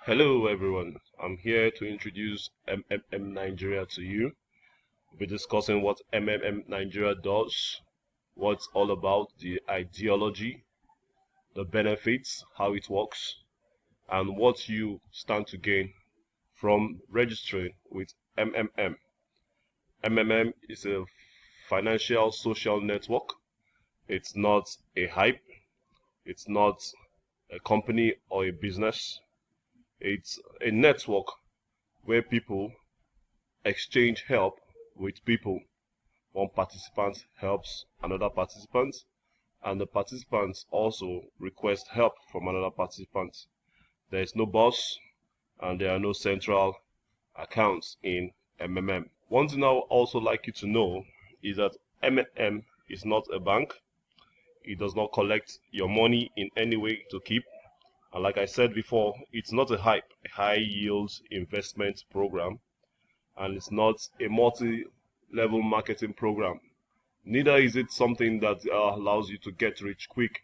Hello everyone, I'm here to introduce MMM Nigeria to you. We'll be discussing what MMM Nigeria does, what it's all about, the ideology, the benefits, how it works, and what you stand to gain from registering with MMM. MMM is a financial social network. It's not a hype, it's not a company or a business. It's a network where people exchange help with people. One participant helps another participant, and the participants also request help from another participant. There is no boss, and there are no central accounts in MMM. One thing I would also like you to know is that MMM is not a bank. It does not collect your money in any way to keep. And like I said before, it's not a hype, a high yield investment program, and it's not a multi-level marketing program. Neither is it something that allows you to get rich quick.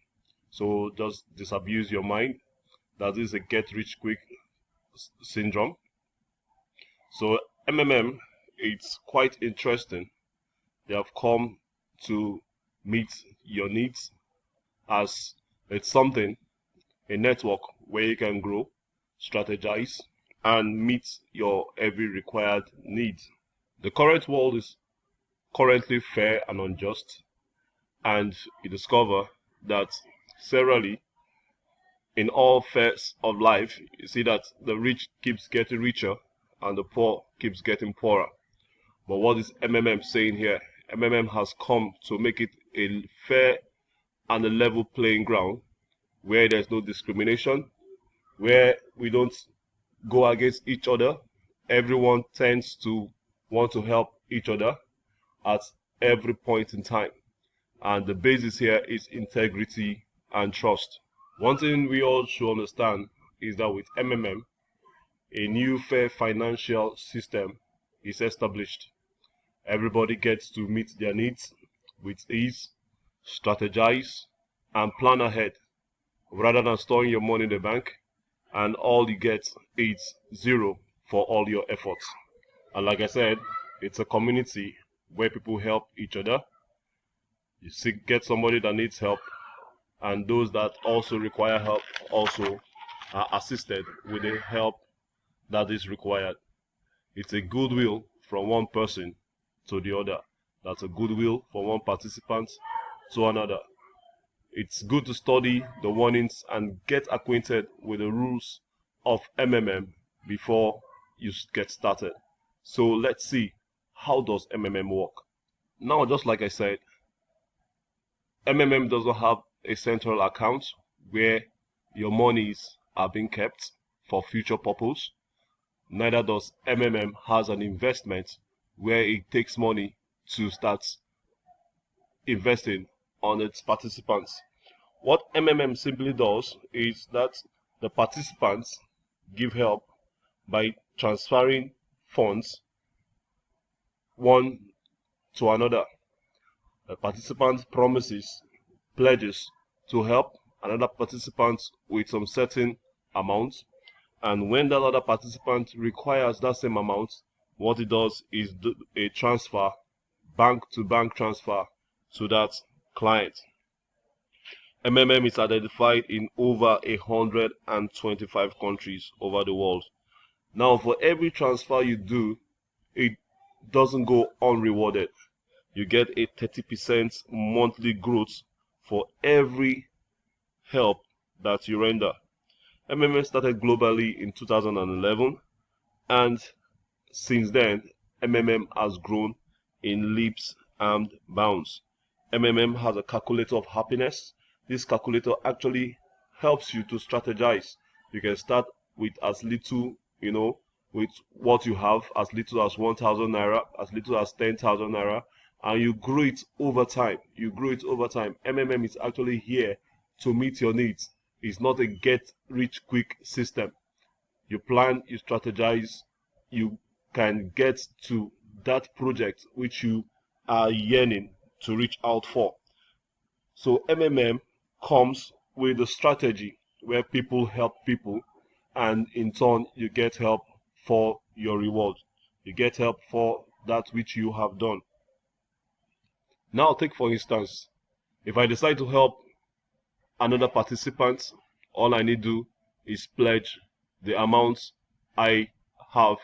So just disabuse your mind that this is a get rich quick syndrome. So MMM, it's quite interesting. They have come to meet your needs as it's something, a network where you can grow, strategize, and meet your every required need. The current world is currently fair and unjust, and you discover that serially in all spheres of life, you see that the rich keeps getting richer and the poor keeps getting poorer. But what is MMM saying here? MMM has come to make it a fair and a level playing ground where there's no discrimination, where we don't go against each other. Everyone tends to want to help each other at every point in time. And the basis here is integrity and trust. One thing we all should understand is that with MMM, a new fair financial system is established. Everybody gets to meet their needs with ease, strategize, and plan ahead rather than storing your money in the bank and all you get is zero for all your efforts. And like I said, it's a community where people help each other. You see, get somebody that needs help, and those that also require help also are assisted with the help that is required. It's a goodwill from one person to the other. That's a goodwill from one participant to another. It's good to study the warnings and get acquainted with the rules of MMM before you get started. So let's see, how does MMM work? Now, just like I said, MMM does not have a central account where your monies are being kept for future purpose. Neither does MMM has an investment where it takes money to start investing on its participants. What MMM simply does is that the participants give help by transferring funds one to another. The participant promises, pledges to help another participant with some certain amount, and when that other participant requires that same amount, what it does is do a transfer, bank to bank transfer to that client. MMM is identified in over 125 countries over the world. Now, for every transfer you do, it doesn't go unrewarded. You get a 30% monthly growth for every help that you render. MMM started globally in 2011, and since then, MMM has grown in leaps and bounds. MMM has a calculator of happiness. This calculator actually helps you to strategize. You can start with as little, with what you have, as little as 1,000 naira, as little as 10,000 naira, and you grow it over time. You grow it over time. MMM is actually here to meet your needs. It's not a get rich quick system. You plan, you strategize, you can get to that project which you are yearning to reach out for. So MMM comes with a strategy where people help people, and in turn you get help for your reward. You get help for that which you have done. Now take for instance, if I decide to help another participant, all I need to do is pledge the amount I have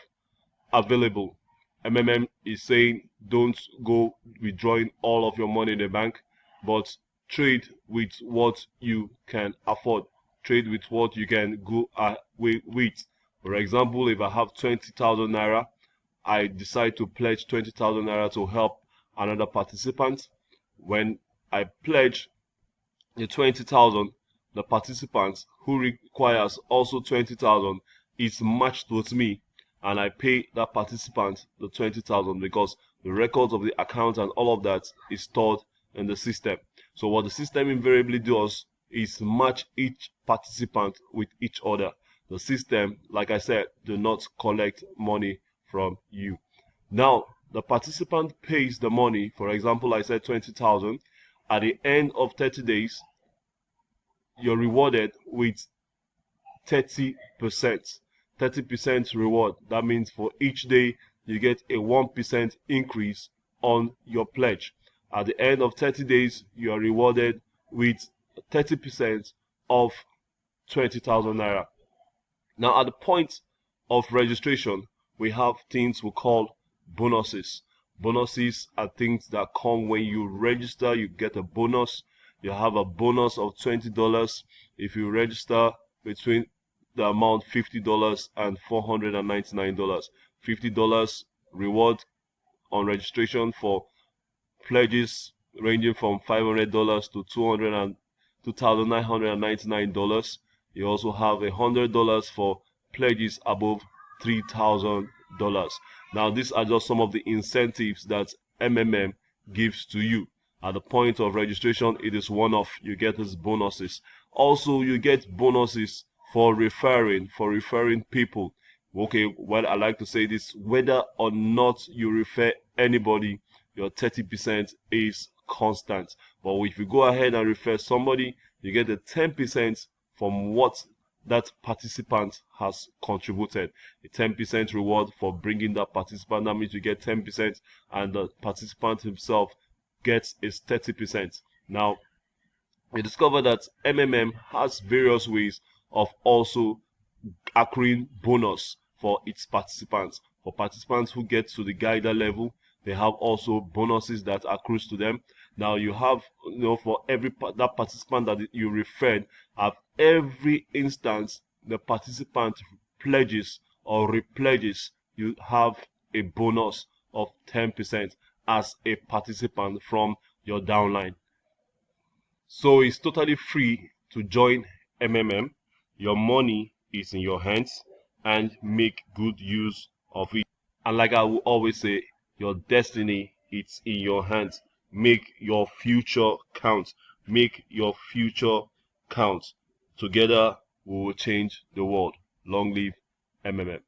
available. MMM is saying don't go withdrawing all of your money in the bank, but trade with what you can afford. Trade with what you can go away with. For example, if I have 20,000 naira, I decide to pledge 20,000 naira to help another participant. When I pledge the 20,000, the participant who requires also 20,000 is matched with me, and I pay that participant the 20,000 because the records of the account and all of that is stored in the system. So what the system invariably does is match each participant with each other. The system, like I said, do not collect money from you. Now, the participant pays the money. For example, I said 20,000. At the end of 30 days, you're rewarded with 30%. 30% reward. That means for each day, you get a 1% increase on your pledge. At the end of 30 days, you are rewarded with 30% of 20,000 naira. Now, at the point of registration, we have things we call bonuses. Bonuses are things that come when you register. You get a bonus. You have a bonus of $20 if you register between the amount $50 and $499. $50 reward on registration for pledges ranging from $500 to $2,999. You also have $100 for pledges above $3,000. Now, these are just some of the incentives that MMM gives to you. At the point of registration, it is one-off. You get these bonuses. Also, you get bonuses for referring people. Okay, well, I like to say this: whether or not you refer anybody, your 30% is constant. But if you go ahead and refer somebody, you get a 10% from what that participant has contributed. A 10% reward for bringing that participant. That means you get 10%, and the participant himself gets his 30%. Now, we discover that MMM has various ways of also accruing bonus for its participants. For participants who get to the guider level, they have also bonuses that accrues to them. Now you have, for every that participant that you referred, at every instance the participant pledges or repledges, you have a bonus of 10% as a participant from your downline. So it's totally free to join MMM. Your money is in your hands, and make good use of it. And like I will always say, your destiny is in your hands. Make your future count. Make your future count. Together we will change the world. Long live MMM.